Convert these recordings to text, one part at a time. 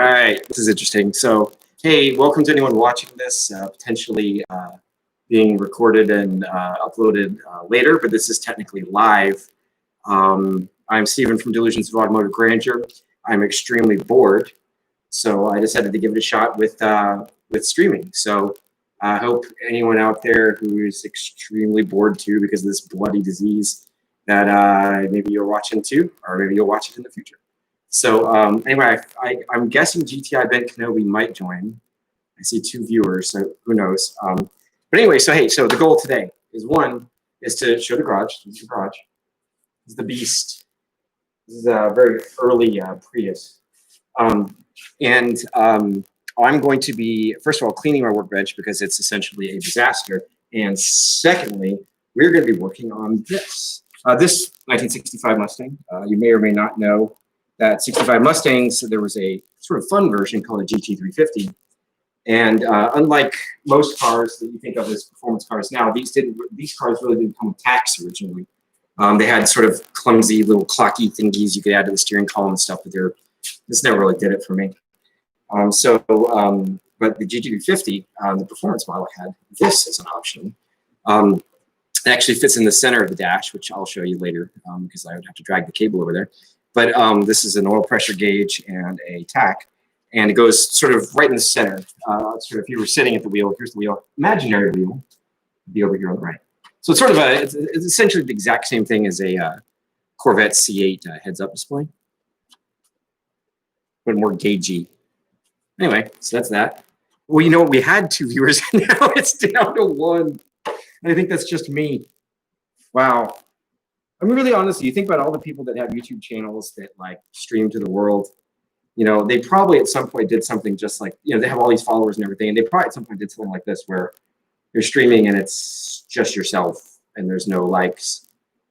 All right, this is interesting. So, hey, welcome to anyone watching this, potentially being recorded and uploaded later, but this is technically live. I'm Stephen from Delusions of Automotive Grandeur. I'm extremely bored, so I decided to give it a shot with streaming. So I hope anyone out there who is extremely bored too because of this bloody disease that maybe you're watching too, or maybe you'll watch it in the future. So anyway, I'm guessing GTI Ben Kenobi might join. I see 2 viewers, so who knows. But anyway, so hey, so the goal today is to show the garage. This is the garage. This is the beast. This is a very early Prius. I'm going to be, first of all, cleaning my workbench because it's essentially a disaster. And secondly, we're going to be working on this. This 1965 Mustang. You may or may not know that 65 Mustangs, there was a sort of fun version called a GT350. And unlike most cars that you think of as performance cars now, these cars really didn't come with tacks originally. They had sort of clumsy little clocky thingies you could add to the steering column and stuff, but this never really did it for me. But the GT350, the performance model, had this as an option. It actually fits in the center of the dash, which I'll show you later because I would have to drag the cable over there. But this is an oil pressure gauge and a tack, and it goes sort of right in the center. Sort of if you were sitting at the wheel, here's the wheel, imaginary wheel, would be over here on the right. So it's sort of it's essentially the exact same thing as a Corvette C8 heads-up display, but more gaugey. Anyway, so that's that. Well, you know what? We had 2 viewers, and now it's down to 1. And I think that's just me. Wow. I mean, really honestly, you think about all the people that have YouTube channels that like stream to the world, you know, they probably at some point did something just like, you know, they have all these followers and everything, and they probably at some point did something like this where you're streaming and it's just yourself and there's no likes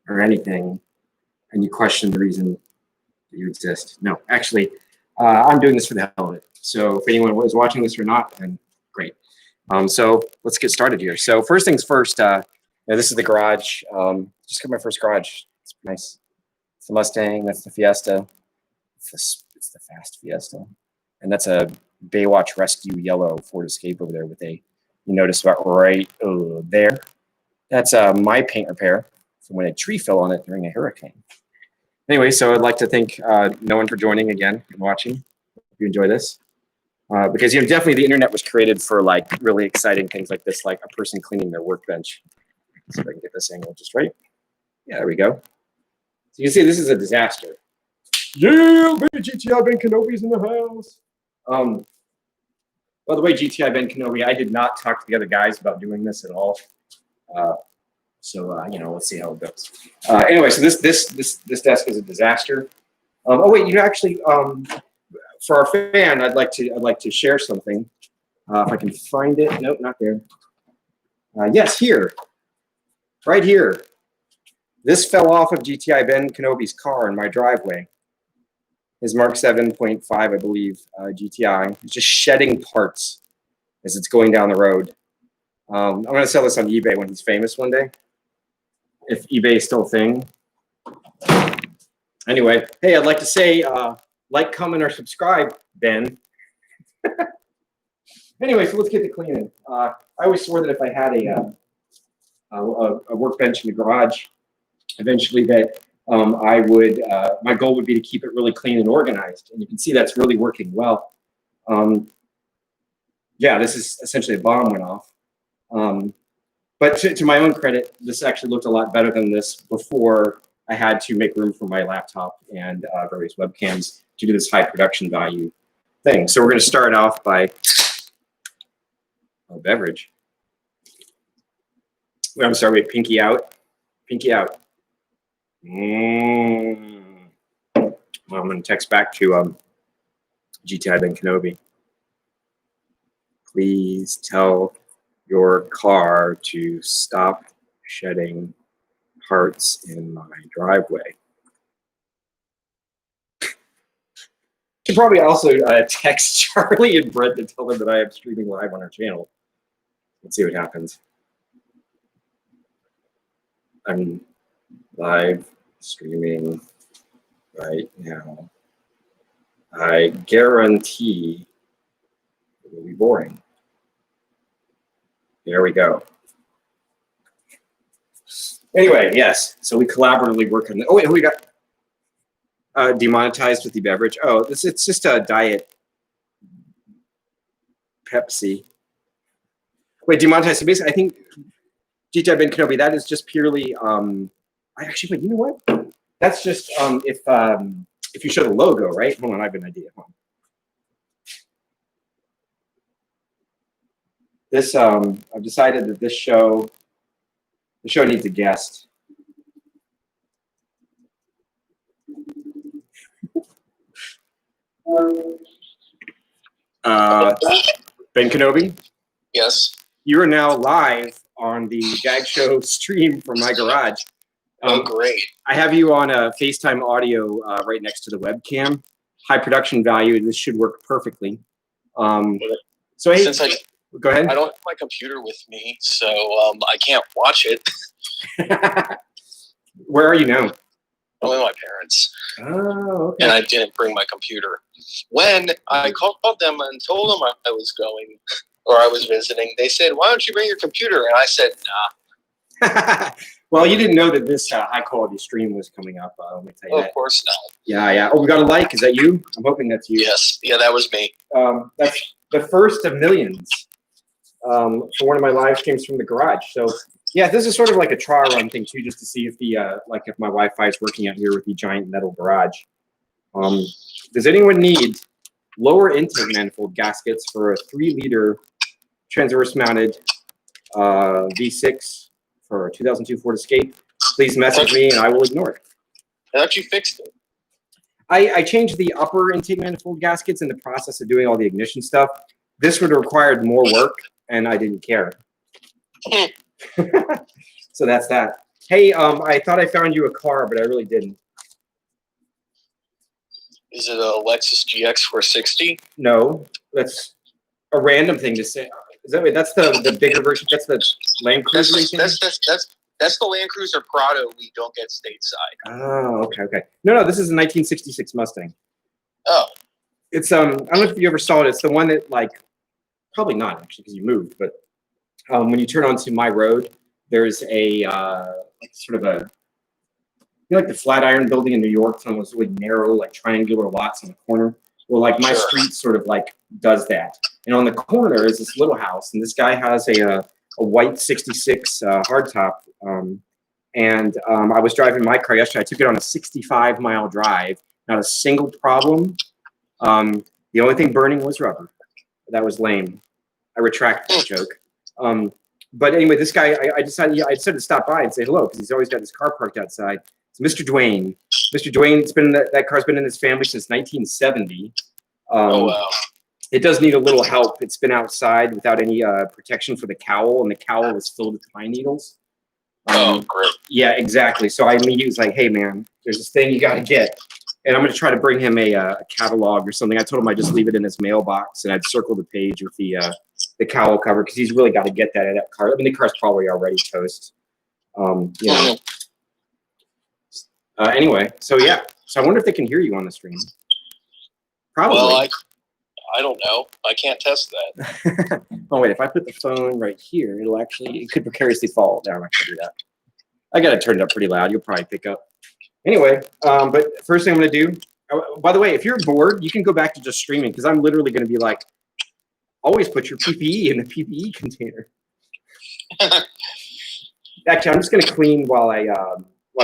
or anything, and you question the reason that you exist. No, actually, I'm doing this for the hell of it. So if anyone was watching this or not, then great. So let's get started here. So first things first, this is the garage. Just got my first garage. It's nice. It's the Mustang. That's the Fiesta. It's the fast Fiesta. And that's a Baywatch Rescue yellow Ford Escape over there with a, you notice about right there. That's my paint repair from when a tree fell on it during a hurricane. Anyway, so I'd like to thank no one for joining again and watching. Hope you enjoy this. Because, you know, definitely the internet was created for like really exciting things like this, like a person cleaning their workbench. See if I can get this angle just right. Yeah, there we go. So you can see this is a disaster. Yeah, baby, GTI Ben Kenobi's in the house. By the way, GTI Ben Kenobi, I did not talk to the other guys about doing this at all. You know, let's see how it goes. Anyway, so this desk is a disaster. Oh wait, you actually, for our fan, I'd like to share something. If I can find it. Nope, not there. Yes, here. Right here. This fell off of GTI Ben Kenobi's car in my driveway. His Mark 7.5, I believe, GTI. It's just shedding parts as it's going down the road. I'm going to sell this on eBay when he's famous one day, if eBay is still a thing. Anyway, hey, I'd like to say like, comment, or subscribe, Ben. Anyway, so let's get to cleaning. I always swore that if I had a workbench in the garage, eventually that I would, my goal would be to keep it really clean and organized. And you can see that's really working well. Yeah, this is essentially a bomb went off. But to my own credit, this actually looked a lot better than this before I had to make room for my laptop and various webcams to do this high production value thing. So we're going to start off by a beverage. I'm sorry, wait, pinky out. Pinky out. Well, I'm going to text back to GTI Ben Kenobi. Please tell your car to stop shedding parts in my driveway. You should probably also text Charlie and Brett to tell them that I am streaming live on our channel. Let's see what happens. I'm live streaming right now I guarantee it will be boring. There we go. Anyway, yes. So we collaboratively work on. Oh wait, we got demonetized with the beverage. Oh, it's just a diet Pepsi. Wait, demonetized. So basically, I think GTI Ben Kenobi. That is just purely. I actually wait. You know what? That's just if you show the logo, right? Hold on, I have an idea. Hold on. This I've decided that the show needs a guest. Ben Kenobi. Yes. You are now live on the Gag Show stream from my garage. Oh, great. I have you on a FaceTime audio right next to the webcam. High production value. This should work perfectly. So hey, go ahead. I don't have my computer with me, so I can't watch it. Where are you now? I'm with my parents. Oh, okay. And I didn't bring my computer. When I called them and told them I was going or I was visiting, they said, "Why don't you bring your computer?" And I said, "Nah." Well, you didn't know that this high quality stream was coming up. Let me tell you that. Of course not. Yeah. Oh, we got a like. Is that you? I'm hoping that's you. Yes. Yeah, that was me. That's the first of millions for one of my live streams from the garage. So yeah, this is sort of like a trial run thing too, just to see if the if my Wi-Fi is working out here with the giant metal garage. Does anyone need lower intake manifold gaskets for a 3-liter transverse mounted V6 for a 2002 Ford Escape? Please message me and I will ignore it. I thought you fixed it. I changed the upper intake manifold gaskets in the process of doing all the ignition stuff. This would have required more work, and I didn't care. So that's that. Hey, I thought I found you a car, but I really didn't. Is it a Lexus GX 460? No, that's a random thing to say. Is that that's the bigger version? That's the Land Cruiser. That's the Land Cruiser Prado we don't get stateside. Oh, okay. No, this is a 1966 Mustang. Oh. It's I don't know if you ever saw it. It's the one that probably not actually because you moved, but when you turn onto my road, there's a sort of a like the Flatiron Building in New York. It's almost really narrow, like triangular lots on the corner. Well, my street sort of does that. And on the corner is this little house, and this guy has a white 66 hardtop. And I was driving my car yesterday. I took it on a 65-mile drive. Not a single problem. The only thing burning was rubber. That was lame. I retract that joke. But anyway, this guy, I decided to stop by and say hello because he's always got his car parked outside. It's Mr. Dwayne. Mr. Dwayne's been that car's been in his family since 1970. Oh wow! It does need a little help. It's been outside without any protection for the cowl, and the cowl is filled with pine needles. Oh, great! Yeah, exactly. So I immediately was like, "Hey, man, there's this thing you got to get," and I'm going to try to bring him a catalog or something. I told him I'd just leave it in his mailbox, and I'd circle the page with the cowl cover because he's really got to get that in that car. I mean, the car's probably already toast. Anyway, so yeah. So I wonder if they can hear you on the stream. Probably. Well, I don't know. I can't test that. Oh wait, if I put the phone right here, it could precariously fall down. I can do that. I got it turned up pretty loud. You'll probably pick up. Anyway, but first thing I'm going to do. By the way, if you're bored, you can go back to just streaming because I'm literally going to be like, always put your PPE in the PPE container. Actually, I'm just going to clean while I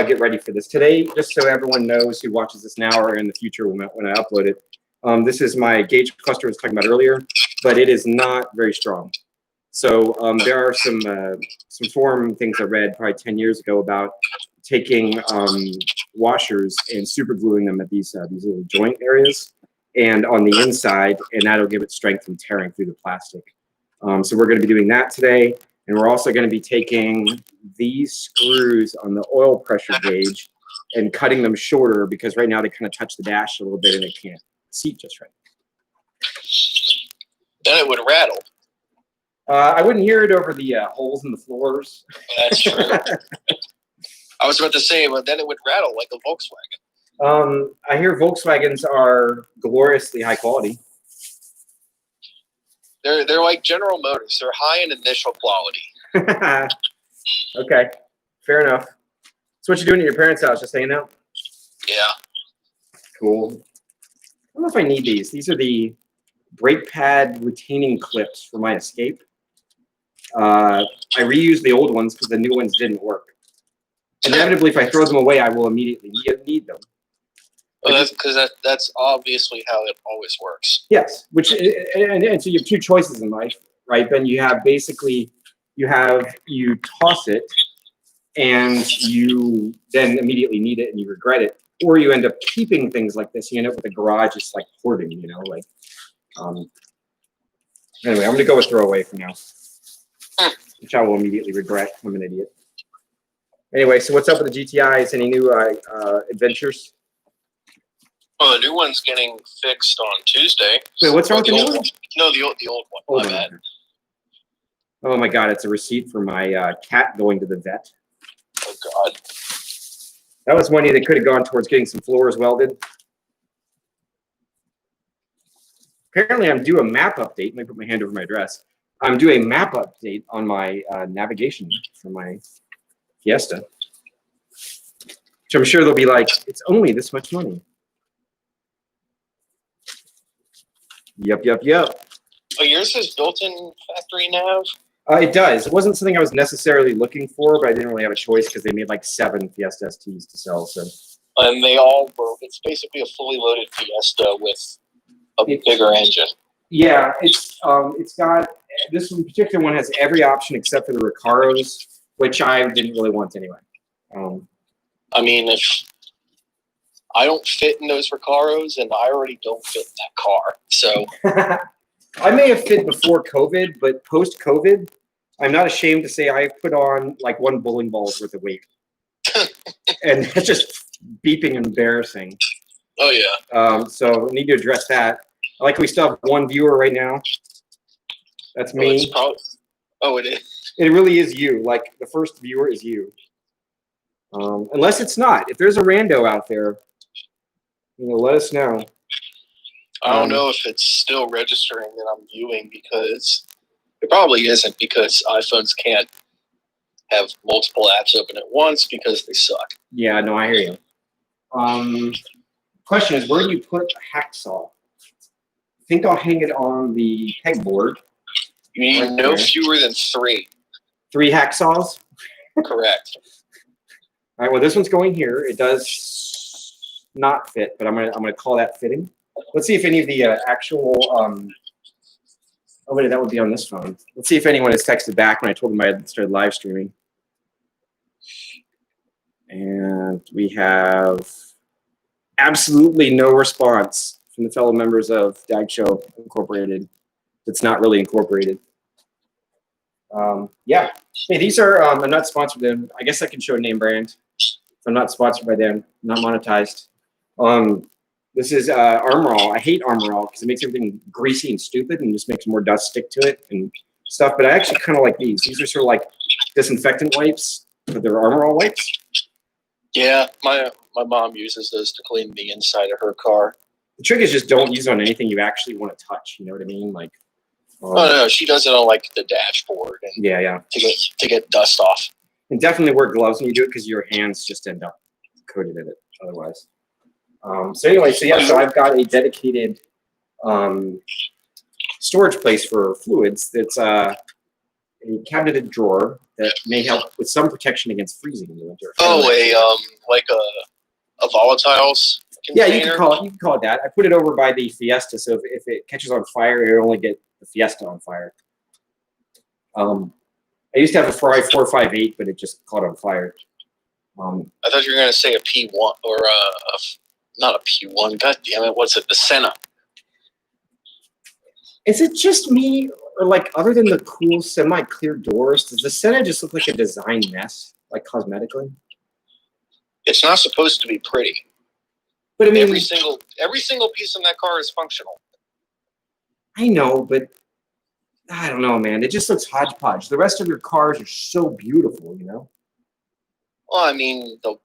get ready for this today, just so everyone knows who watches this now or in the future when I upload it. This is my gauge cluster I was talking about earlier, but it is not very strong. So there are some forum things I read probably 10 years ago about taking washers and super gluing them at these little joint areas and on the inside, and that'll give it strength from tearing through the plastic. So we're going to be doing that today, and we're also going to be taking these screws on the oil pressure gauge and cutting them shorter because right now they kind of touch the dash a little bit and they can't seat just right. Then it would rattle. I wouldn't hear it over the holes in the floors. That's true. I was about to say, but then it would rattle like a Volkswagen. I hear Volkswagens are gloriously high quality. They're like General Motors. They're high in initial quality. Okay, fair enough. So what you doing at your parents' house? Just hanging out? Yeah. Cool. I don't know if I need these. These are the brake pad retaining clips for my Escape. I reused the old ones because the new ones didn't work. Inevitably, if I throw them away, I will immediately need them. Well, that's because that's obviously how it always works. Yes, which and so you have two choices in life, right? Then you have basically you toss it and you then immediately need it and you regret it, or you end up keeping things like this. You end up with a garage just like hoarding, you know, like. Anyway, I'm gonna go with throwaway for now, which I will immediately regret. I'm an idiot. Anyway, so what's up with the GTIs? Any new adventures? Oh, the new one's getting fixed on Tuesday. Wait, what's wrong with the new one? No, the old one. My bad. Oh my God, it's a receipt for my cat going to the vet. Oh God. That was money that could have gone towards getting some floors welded. Apparently, I'm due a map update. Let me put my hand over my address. I'm due a map update on my navigation for my Fiesta. Which I'm sure they'll be like, it's only this much money. Yep. Oh, yours is built-in factory nav? It does. It wasn't something I was necessarily looking for, but I didn't really have a choice because they made like 7 Fiesta STs to sell. So. And they all were. It's basically a fully loaded Fiesta with a bigger engine. Yeah, it's got this one particular one has every option except for the Recaros, which I didn't really want anyway. I mean, if I don't fit in those Recaros, and I already don't fit in that car, so I may have fit before COVID, but post COVID, I'm not ashamed to say I put on like 1 bowling ball's worth of weight, and it's just beeping embarrassing. Oh yeah. So I need to address that. I like we still have 1 viewer right now. That's me. It is. It really is you. Like the first viewer is you. Unless it's not. If there's a rando out there, let us know. I don't know if it's still registering that I'm viewing because it probably isn't because iPhones can't have multiple apps open at once because they suck. Yeah, no, I hear you. Question is, where do you put a hacksaw? I think I'll hang it on the pegboard. You need right no there. fewer than 3. 3 hacksaws? Correct. All right, well, this one's going here. It does not fit, but I'm gonna call that fitting. Let's see if any of the actual oh wait, that would be on this phone. Let's see if anyone has texted back when I told them I had started live streaming. And we have absolutely no response from the fellow members of Dag Show Incorporated. It's not really incorporated. Yeah. Hey, these are, I'm not sponsored by them. I guess I can show name brand. I'm not sponsored by them, not monetized. This is Armor All. I hate Armor All because it makes everything greasy and stupid and just makes more dust stick to it and stuff. But I actually kind of like these. These are sort of like disinfectant wipes, but they're Armor All wipes. Yeah, my mom uses those to clean the inside of her car. The trick is just don't use it on anything you actually want to touch. You know what I mean? Like. Oh no, she does it on like the dashboard. And yeah. To get dust off. And definitely wear gloves when you do it because your hands just end up coated in it otherwise. So anyway, so I've got a dedicated storage place for fluids. That's a cabineted drawer that may help with some protection against freezing in the winter. Oh, like a volatiles container? Yeah, you can call it that. I put it over by the Fiesta, so if it catches on fire, it'll only get the Fiesta on fire. I used to have a Ferrari 458, but it just caught on fire. I thought you were going to say a P1 or not a P1. God damn it! What's it? The Senna. Is it just me, or like other than the cool semi-clear doors, does the Senna just look like a design mess, like cosmetically? It's not supposed to be pretty. But I mean, every single piece in that car is functional. I know, but I don't know, man. It just looks hodgepodge. The rest of your cars are so beautiful, you know? Well, I mean, I don't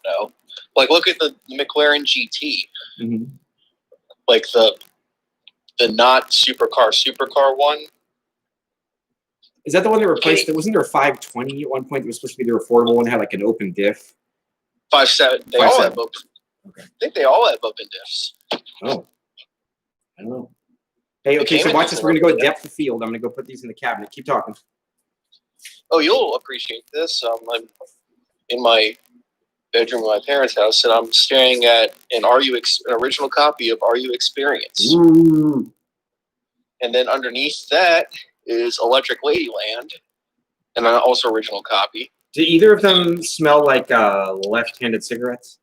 know. Like, look at the McLaren GT. Mm-hmm. Like the not supercar one. Is that the one that replaced? Wasn't there a 520 at one point that was supposed to be the affordable one that had like an open diff? 5.7. They all have open. Okay. I think they all have open diffs. Oh, I don't know. Hey, okay, so watch this. We're gonna go depth of field. I'm gonna go put these in the cabinet. Keep talking. Oh, you'll appreciate this. I'm in my bedroom of my parents' house, and I'm staring at an original copy of Are You Experience? Ooh. And then underneath that is Electric Ladyland, and an also original copy. Do either of them smell like left-handed cigarettes?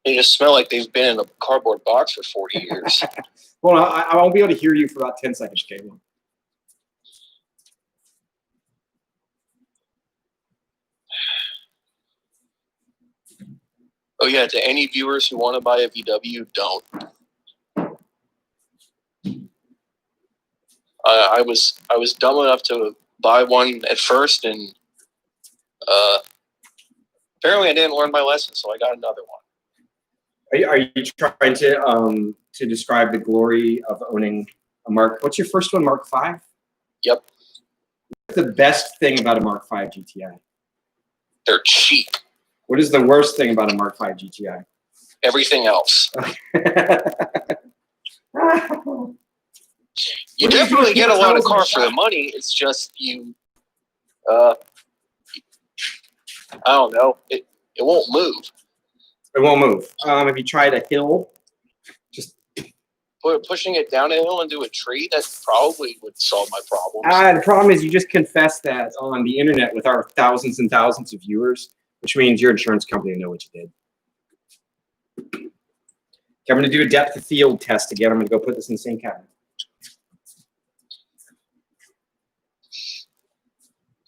They just smell like they've been in a cardboard box for 40 years. Well, I won't be able to hear you for about 10 seconds, Caleb. Oh yeah, to any viewers who want to buy a VW, don't. I was dumb enough to buy one at first, and apparently I didn't learn my lesson, so I got another one. Are you trying to describe the glory of owning a Mark? What's your first one, Mark V? Yep. What's the best thing about a Mark V GTI? They're cheap. What is the worst thing about a Mark V GTI? Everything else. You definitely get a lot of car for the money. It's just you. I don't know. It won't move. It won't move. Have you tried a hill? Just pushing it down a hill into a tree, that probably would solve my problems. The problem is you just confessed that on the internet with our thousands and thousands of viewers, which means your insurance company will know what you did. Okay, I'm going to do a depth of field test again. I'm going to go put this in the same cabinet.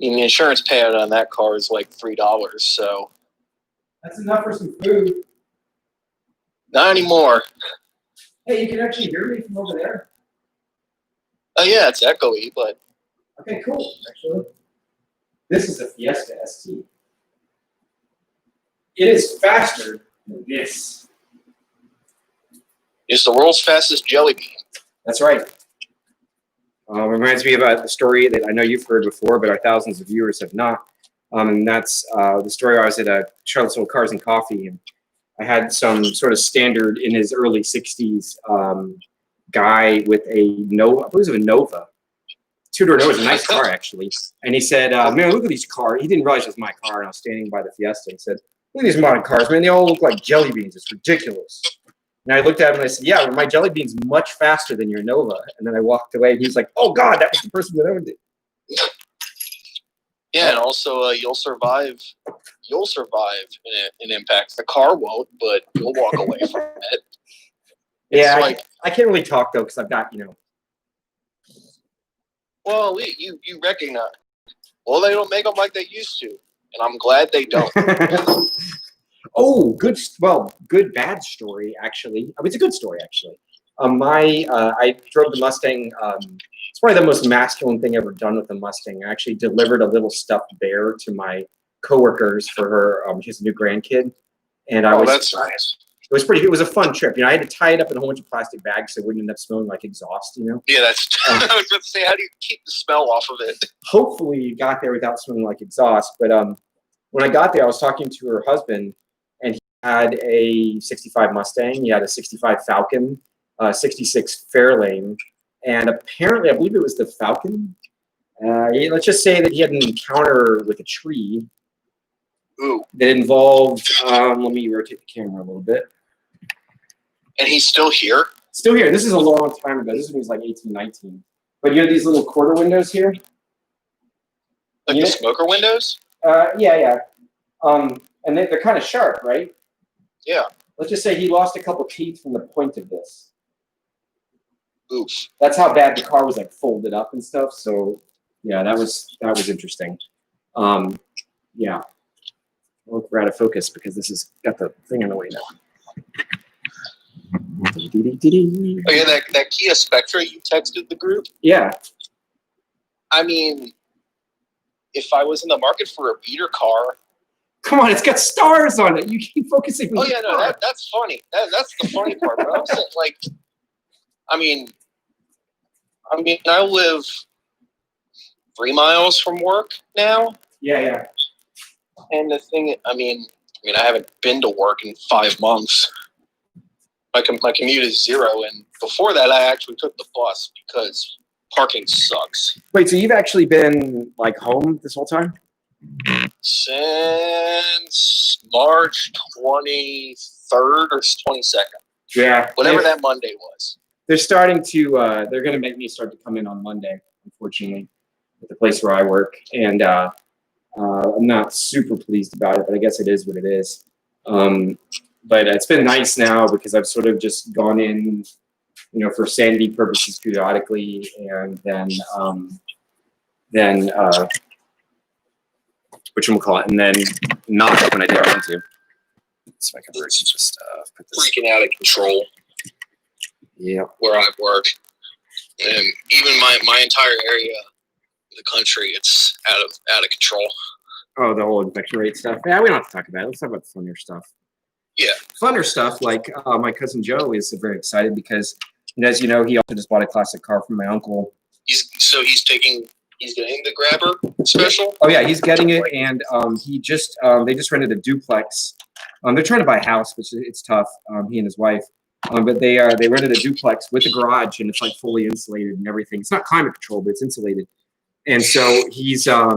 I mean, the insurance payout on that car is like $3, so. That's enough for some food. Not anymore. Hey, you can actually hear me from over there. Oh yeah, it's echoey, but. Okay, cool. Actually, this is a Fiesta ST. It is faster than this. It's the world's fastest jelly bean. That's right. Reminds me about the story that I know you've heard before, but our thousands of viewers have not. And that's the story. I was at a Charlottesville Cars and Coffee, and I had some sort of standard in his early 60s guy with a Nova. I believe it was a Nova. Two-door Nova. It's a nice car, actually. And he said, man, look at these cars. He didn't realize it was my car, and I was standing by the Fiesta. He said, look at these modern cars, man. They all look like jelly beans. It's ridiculous. And I looked at him and I said, yeah, well, my jelly bean's much faster than your Nova. And then I walked away. And he's like, oh, God, that was the person that owned it. Yeah, and also you'll survive. You'll survive an impact. The car won't, but you'll walk away from it. Yeah, like, I can't really talk, though, because I've got, Well, you recognize. Well, they don't make them like they used to. And I'm glad they don't. Oh, good bad story, actually. I mean, it's a good story, actually. I drove the Mustang. It's probably the most masculine thing ever done with the Mustang. I actually delivered a little stuffed bear to my coworkers for her. She has a new grandkid, and that's nice. It was pretty. It was a fun trip. I had to tie it up in a whole bunch of plastic bags so it wouldn't end up smelling like exhaust. Yeah, that's. I was going to say, how do you keep the smell off of it? Hopefully, you got there without smelling like exhaust. But when I got there, I was talking to her husband, and he had a '65 Mustang. He had a '65 Falcon, 66 Fairlane, and apparently, I believe it was the Falcon. Let's just say that he had an encounter with a tree. Ooh. That involved. Let me rotate the camera a little bit. And he's still here? Still here. This is a long time ago. This is when he was like 18, 19. But you have these little quarter windows here. Like the smoker windows? Yeah. And they're kind of sharp, right? Yeah. Let's just say he lost a couple teeth from the point of this. Oof. That's how bad the car was like folded up and stuff. So yeah, that was interesting. Yeah. We're out of focus because this has got the thing in the way now. Oh yeah, that Kia Spectra you texted the group? Yeah. I mean, if I was in the market for a beater car, Come on, it's got stars on it. You keep focusing. Oh yeah, no, that's funny. That's the funny part. But I'm saying, like, I mean, I live 3 miles from work now. Yeah. And the thing, I mean, I haven't been to work in 5 months. My commute is 0, and before that, I actually took the bus because parking sucks. Wait, so you've actually been like home this whole time? Since March 23rd or 22nd. Yeah. Whatever that Monday was. They're starting to, they're going to make me start to come in on Monday, unfortunately, at the place where I work. And I'm not super pleased about it, but I guess it is what it is. But it's been nice now because I've sort of just gone in, for sanity purposes periodically, and then whatchamacallit, and then not when I didn't want to. So I can just put this. Freaking out of control. Yeah. Where I work, and even my entire area of the country, it's out of control. Oh, the whole infection rate stuff. Yeah, we don't have to talk about it. Let's talk about the funnier stuff. Yeah. Funner stuff, like my cousin Joe is very excited because, as you know, he also just bought a classic car from my uncle. He's getting the Grabber special. Oh yeah, he's getting it, and they just rented a duplex. They're trying to buy a house, which it's tough. He and his wife, but they rented a duplex with a garage, and it's like fully insulated and everything. It's not climate controlled, but it's insulated. And so he's, I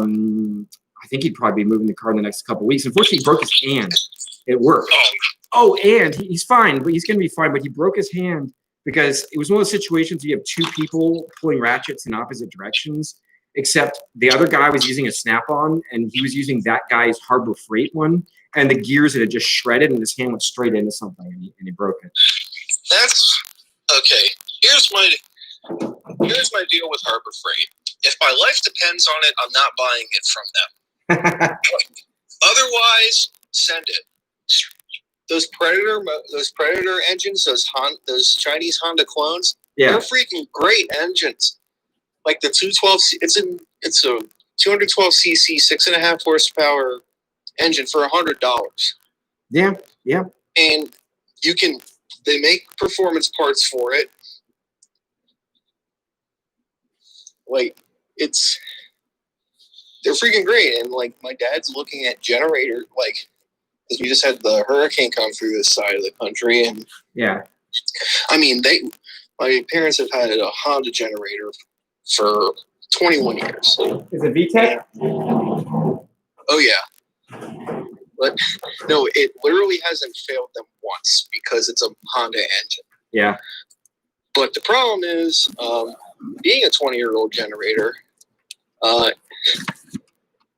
think he'd probably be moving the car in the next couple of weeks. Unfortunately, he broke his hand at work. Oh, and he's fine, but he's going to be fine. But he broke his hand because it was one of those situations where you have 2 people pulling ratchets in opposite directions, except the other guy was using a Snap-on, and he was using that guy's Harbor Freight one, and the gears had just shredded, and his hand went straight into something, and he broke it. That's okay. Here's my deal with Harbor Freight. If my life depends on it, I'm not buying it from them. Otherwise, send it. Those Predator engines, those Chinese Honda clones, they're freaking great engines. Like the 212, it's a 212cc 6.5 horsepower engine for $100. Yeah. And they make performance parts for it. Like they're freaking great. And like my dad's looking at generator, like, because we just had the hurricane come through this side of the country, and yeah, my parents have had a Honda generator for 21 years. Is it VTEC? Oh yeah, but no, it literally hasn't failed them once because it's a Honda engine. Yeah, but the problem is, being a 20-year-old generator,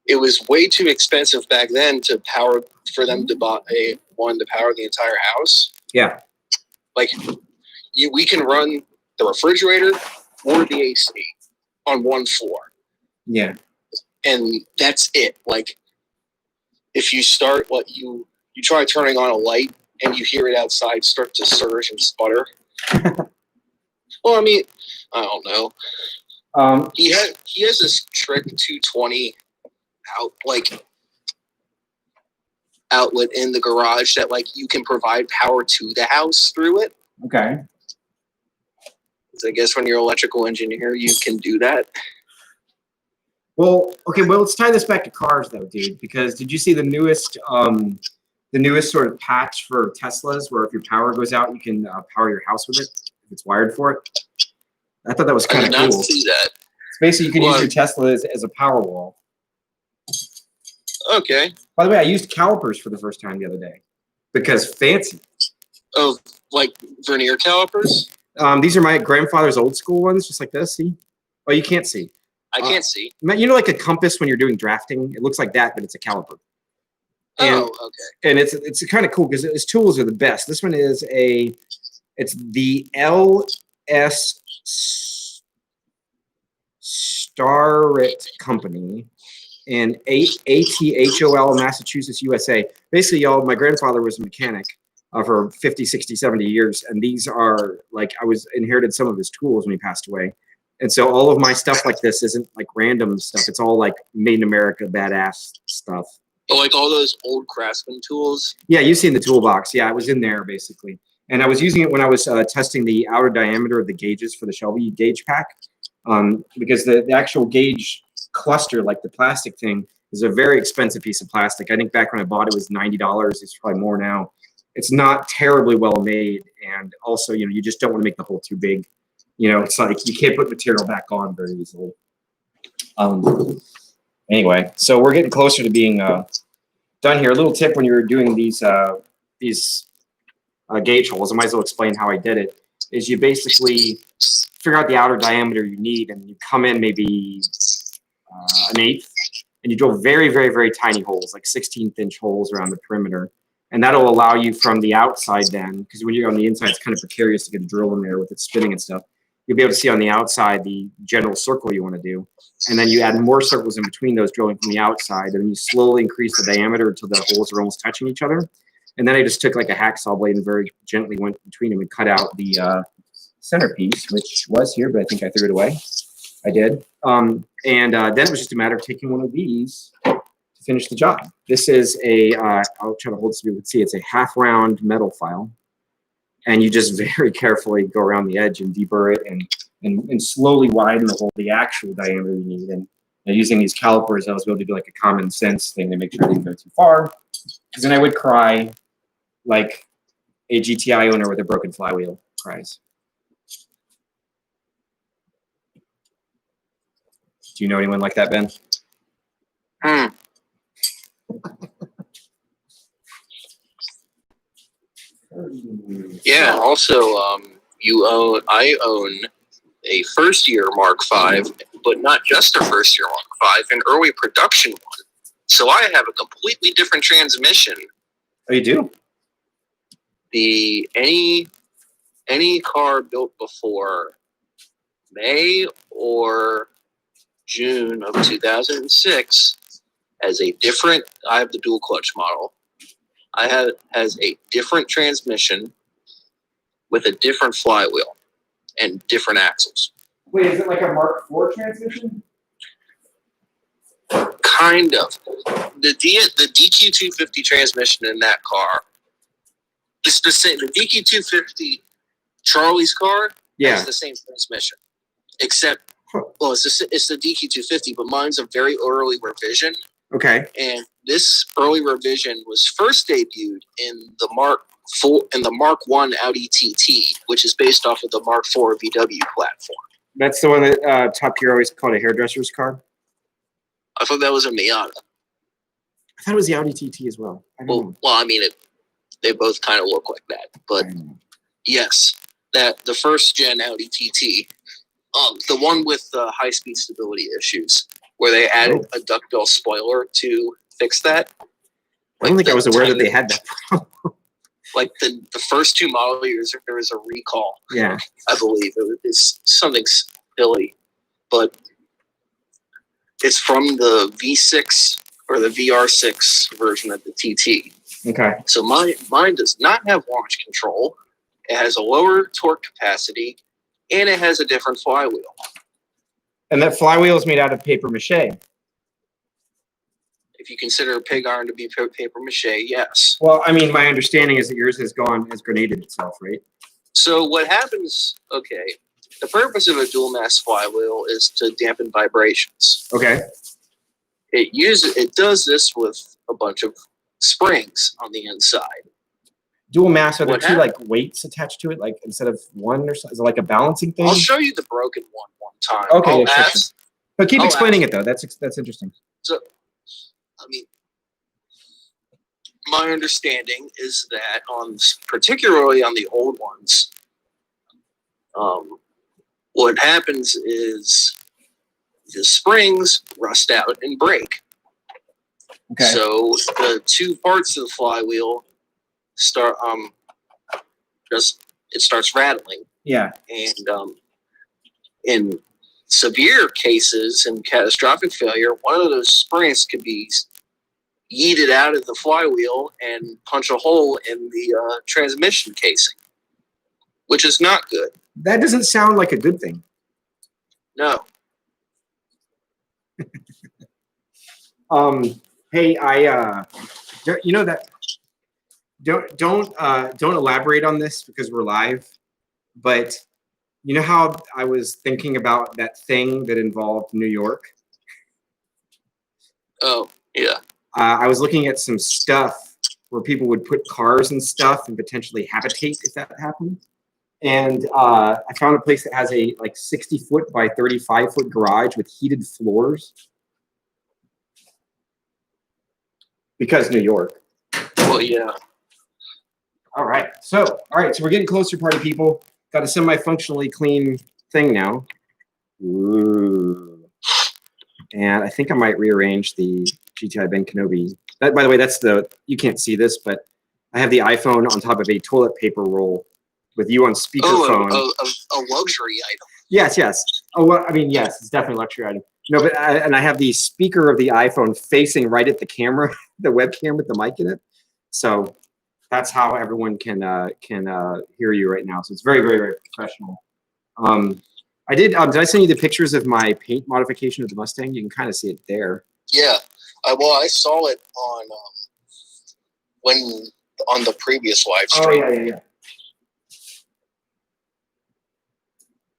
it was way too expensive back then for them to buy one to power the entire house. Yeah. Like, we can run the refrigerator or the AC on one floor. Yeah. And that's it. Like, if you start, you try turning on a light and you hear it outside start to surge and sputter. Well, I don't know. He has this trick 220 outlet in the garage that you can provide power to the house through it. Okay. So I guess when you're an electrical engineer, you can do that. Well, okay. Well, let's tie this back to cars, though, dude. Because did you see the newest sort of patch for Teslas, where if your power goes out, you can power your house with it if it's wired for it? I thought that was kind of cool. I did not see that. It's basically, you can use your Tesla as a power wall. Okay. By the way, I used calipers for the first time the other day because fancy. Oh, like vernier calipers? These are my grandfather's old school ones, just like this. See? Oh, you can't see. I can't see. You know, like a compass when you're doing drafting? It looks like that, but it's a caliper. And, okay. And it's kind of cool because his tools are the best. This one is it's the LS Starrett Company. And ATHOL, Massachusetts, USA. Basically, y'all, my grandfather was a mechanic for 50, 60, 70 years. And these are inherited some of his tools when he passed away. And so all of my stuff like this isn't like random stuff. It's all like made in America, badass stuff. But like all those old Craftsman tools. Yeah, you've seen the toolbox. Yeah, it was in there basically. And I was using it when I was testing the outer diameter of the gauges for the Shelby gauge pack, because the actual gauge cluster, like the plastic thing, is a very expensive piece of plastic. I think back when I bought it was $90. It's probably more now. It's not terribly well made, and also, you just don't want to make the hole too big. It's like you can't put material back on very easily. Anyway, so we're getting closer to being done here. A little tip when you're doing these gauge holes, I might as well explain how I did it, is you basically figure out the outer diameter you need, and you come in maybe an eighth, and you drill very, very, very tiny holes, like 16th-inch holes around the perimeter. And that'll allow you from the outside then, because when you're on the inside, it's kind of precarious to get a drill in there with it spinning and stuff. You'll be able to see on the outside the general circle you want to do. And then you add more circles in between those drilling from the outside, and then you slowly increase the diameter until the holes are almost touching each other. And then I just took like a hacksaw blade and very gently went between them and cut out the centerpiece, which was here, but I think I threw it away. I did. Then it was just a matter of taking one of these to finish the job. This is I'll try to hold this so you can see, it's a half-round metal file. And you just very carefully go around the edge and deburr it and slowly widen the hole, the actual diameter you need. And using these calipers, I was able to do like a common sense thing to make sure I didn't go too far. Because then I would cry like a GTI owner with a broken flywheel cries. Do you know anyone like that, Ben? Yeah. Also, I own a first-year Mark V, but not just a first-year Mark V, an early production one. So I have a completely different transmission. Oh, you do? Any car built before May or June of 2006 has a different. I have the dual clutch model. Has a different transmission with a different flywheel and different axles. Wait, is it like a Mark IV transmission? Kind of. The DQ250 transmission in that car. It's the same. The DQ250 Charlie's car has the same transmission, except well, it's the DQ250, but mine's a very early revision. Okay. And this early revision was first debuted in the Mark I Audi TT, which is based off of the Mark IV VW platform. That's the one that Top Gear always called a hairdresser's car? I thought that was a Miata. I thought it was the Audi TT as well. Well, I mean, they both kind of look like that. But yes, that the first gen Audi TT, the one with the high-speed stability issues, where they added a duckbill spoiler to fix that. I don't think I was aware that they had that problem. Like the first two model years, there was a recall. Yeah. I believe it's something silly, but it's from the V6 or the VR6 version of the TT. Okay. So mine does not have launch control. It has a lower torque capacity, and it has a different flywheel. And that flywheel is made out of paper mache. If you consider pig iron to be paper mache, yes. Well, I mean, my understanding is that yours has grenaded itself, right? So what happens, okay, the purpose of a dual mass flywheel is to dampen vibrations. Okay. It does this with a bunch of springs on the inside. Dual mass, are there two like weights attached to it, like instead of one or something? Is it like a balancing thing? I'll show you the broken one time. Okay, sure. But keep explaining it though. That's interesting. So, I mean, my understanding is that particularly on the old ones, what happens is the springs rust out and break. Okay. So the two parts of the flywheel starts rattling. Yeah. And in severe cases and catastrophic failure, one of those springs could be yeeted out of the flywheel and punch a hole in the transmission casing, which is not good. That doesn't sound like a good thing. No. Hey, you know that don't elaborate on this because we're live, but you know how I was thinking about that thing that involved New York? Oh, yeah. I was looking at some stuff where people would put cars and stuff and potentially habitate if that happened. And I found a place that has a like 60-foot by 35-foot garage with heated floors. Because New York. Well, yeah. All right. So we're getting closer, party people. Got a semi-functionally clean thing now. Ooh. And I think I might rearrange the GTI Ben Kenobi. That, by the way, that's you can't see this, but I have the iPhone on top of a toilet paper roll with you on speakerphone. Oh, a luxury item. Yes. Oh, well, I mean, yes, it's definitely a luxury item. No, but I have the speaker of the iPhone facing right at the camera, the webcam with the mic in it. So that's how everyone can hear you right now. So it's very, very, very professional. Did I send you the pictures of my paint modification of the Mustang? You can kind of see it there. Yeah. I saw it on on the previous live stream. Oh, yeah.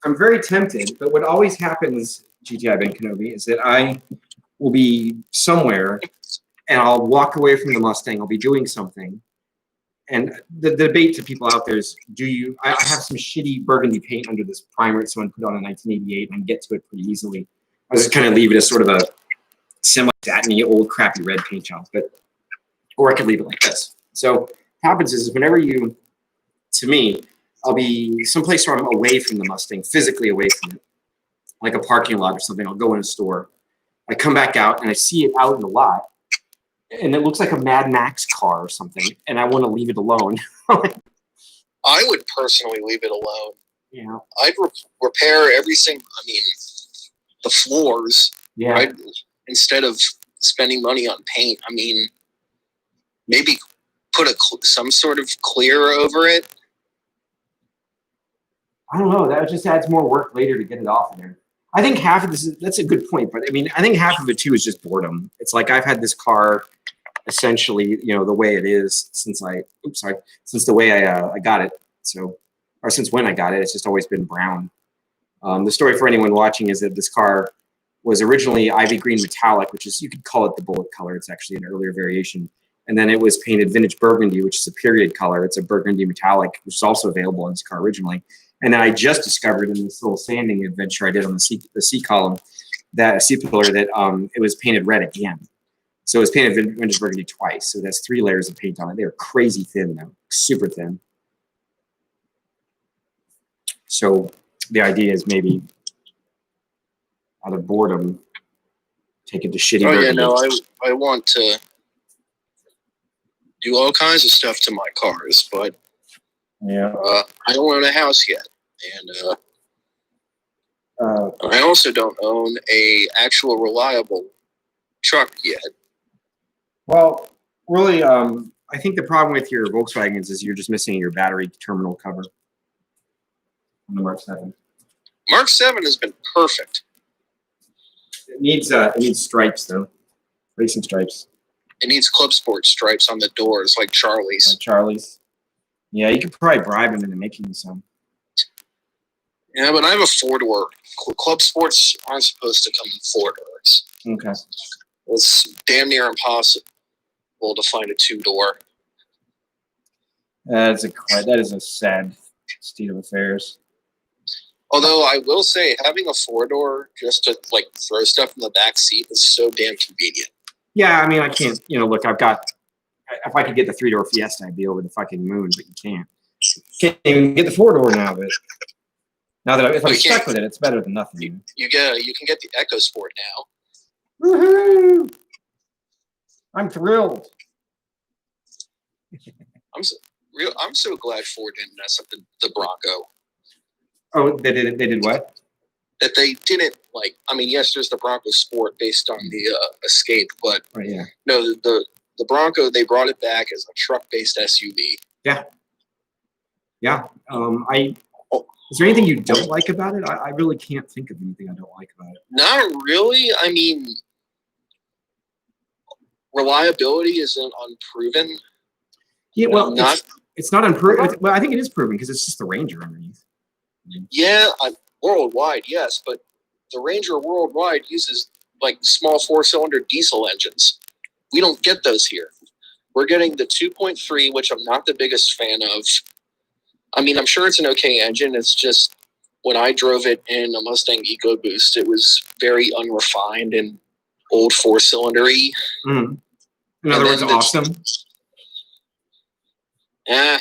I'm very tempted, but what always happens, GTI Ben Kenobi, is that I will be somewhere and I'll walk away from the Mustang. I'll be doing something. And the debate to people out there is, I have some shitty burgundy paint under this primer that someone put on in 1988 and I can get to it pretty easily. I just kind of leave it as sort of a semi-satiny, old, crappy red paint job, or I could leave it like this. So what happens is whenever to me, I'll be someplace where I'm away from the Mustang, physically away from it, like a parking lot or something. I'll go in a store. I come back out and I see it out in the lot, and it looks like a Mad Max car or something, and I want to leave it alone. I would personally leave it alone. Yeah. I'd repair everything. I mean, the floors. Yeah. Right? Instead of spending money on paint, I mean, maybe put some sort of clear over it. I don't know. That just adds more work later to get it off of there. I think half of that's a good point, but I mean, I think half of it too is just boredom. It's like I've had this car essentially, the way it is since the way I got it. So, or since when I got it, it's just always been brown. The story for anyone watching is that this car was originally ivy green metallic, which is, you could call it the bullet color. It's actually an earlier variation. And then it was painted vintage burgundy, which is a period color. It's a burgundy metallic, which is also available in this car originally. And then I just discovered in this little sanding adventure I did on the C column, that a C pillar, that it was painted red again. So it was painted vintage burgundy twice. So that's 3 layers of paint on it. They were crazy thin though, super thin. So the idea is maybe out of boredom, take it to shitty burgundy. Yeah, no, I want to do all kinds of stuff to my cars, but yeah, I don't own a house yet, and I also don't own a actual reliable truck yet. Well, really, I think the problem with your Volkswagens is you're just missing your battery terminal cover on the Mark 7. Mark 7 has been perfect. It needs stripes though, racing stripes. It needs Club Sport stripes on the doors, like Charlie's. Like Charlie's. Yeah, you could probably bribe him into making some. Yeah, but I have a 4-door. Club Sports aren't supposed to come in 4 doors. Okay. It's damn near impossible to find a 2-door. That is a sad state of affairs. Although I will say, having a 4-door just to like throw stuff in the back seat is so damn convenient. Yeah, I mean, I can't. Look, if I could get the 3-door Fiesta, I'd be over the fucking moon. But you can't. Can't even get the 4-door now. But now that if I'm stuck with it, it's better than nothing. You can get the Echo Sport now. Woohoo! I'm thrilled. I'm so glad Ford didn't mess up the Bronco. Oh, they did what? That they didn't yes, there's the Bronco Sport based on the Escape, but no, the Bronco, they brought it back as a truck-based SUV. Yeah. Is there anything you don't like about it? I really can't think of anything I don't like about it. Not really. I mean, reliability isn't unproven. Yeah, well, it's not unproven. Well, I think it is proven because it's just the Ranger underneath. Yeah, worldwide, yes, but the Ranger worldwide uses like small 4-cylinder diesel engines. We don't get those here. We're getting the 2.3, which I'm not the biggest fan of. I mean, I'm sure it's an okay engine. It's just when I drove it in a Mustang EcoBoost, it was very unrefined and old 4-cylinder-y. Mm-hmm. In other words, awesome. Yeah.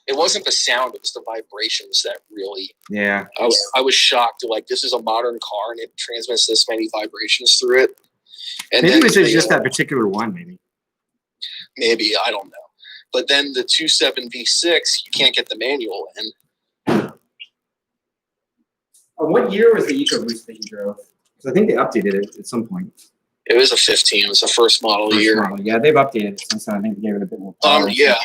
It wasn't the sound; it was the vibrations that really. Yeah. I was shocked. Like, this is a modern car, and it transmits this many vibrations through it. And maybe it was just that particular one. Maybe I don't know. But then the 2.7 V6, you can't get the manual in. What year was the EcoBoost that you drove? Because I think they updated it at some point. It was a 15. It was the first model year. Yeah, they've updated it since then. I think they gave it a bit more power. Yeah.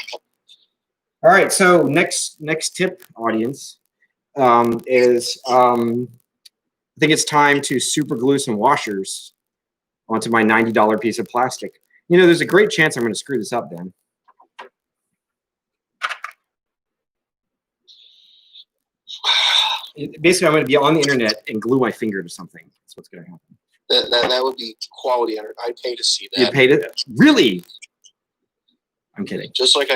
All right, so next tip, audience, is I think it's time to super glue some washers onto my $90 piece of plastic. You know, there's a great chance I'm going to screw this up, Dan. Basically, I'm going to be on the internet and glue my finger to something. That's what's going to happen. That would be quality. I'd pay to see that. You paid it? Really? I'm kidding. Just like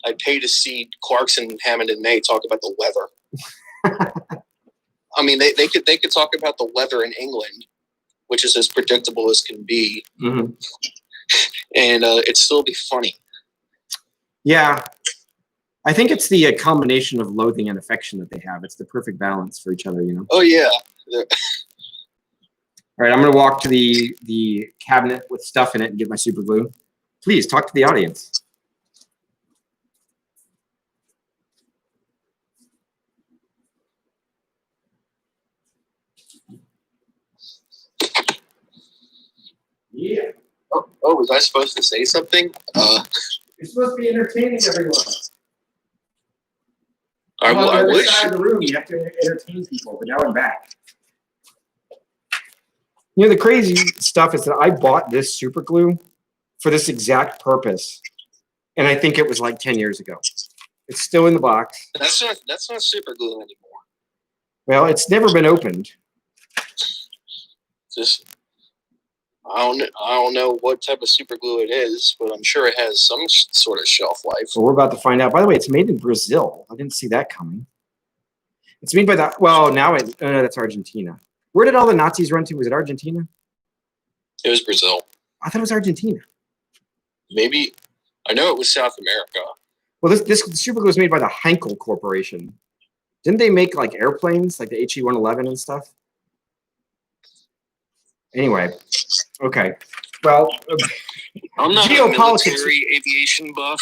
I'd pay to see Clarkson, Hammond, and May talk about the weather. I mean, they could talk about the weather in England, which is as predictable as can be, mm-hmm. And it'd still be funny. Yeah. I think it's the combination of loathing and affection that they have. It's the perfect balance for each other, you know? Oh, yeah. All right, I'm going to walk to the cabinet with stuff in it and get my super glue. Please, talk to the audience. Yeah. Oh, was I supposed to say something? You're supposed to be entertaining everyone. I wish. Side of the room, you have to entertain people, but now I'm back. You know, the crazy stuff is that I bought this super glue for this exact purpose, and I think it was like 10 years ago. It's still in the box. That's not super glue anymore. Well, it's never been opened. I don't know what type of super glue it is, but I'm sure it has some sort of shelf life. Well, we're about to find out. By the way, it's made in Brazil. I didn't see that coming. It's made by that. Well, now that's Argentina. Where did all the Nazis run to? Was it Argentina? It was Brazil. I thought it was Argentina. Maybe. I know it was South America. Well, this super glue was made by the Heinkel Corporation. Didn't they make like airplanes, like the HE-111 and stuff? Anyway, okay. Well, I'm not a military aviation buff.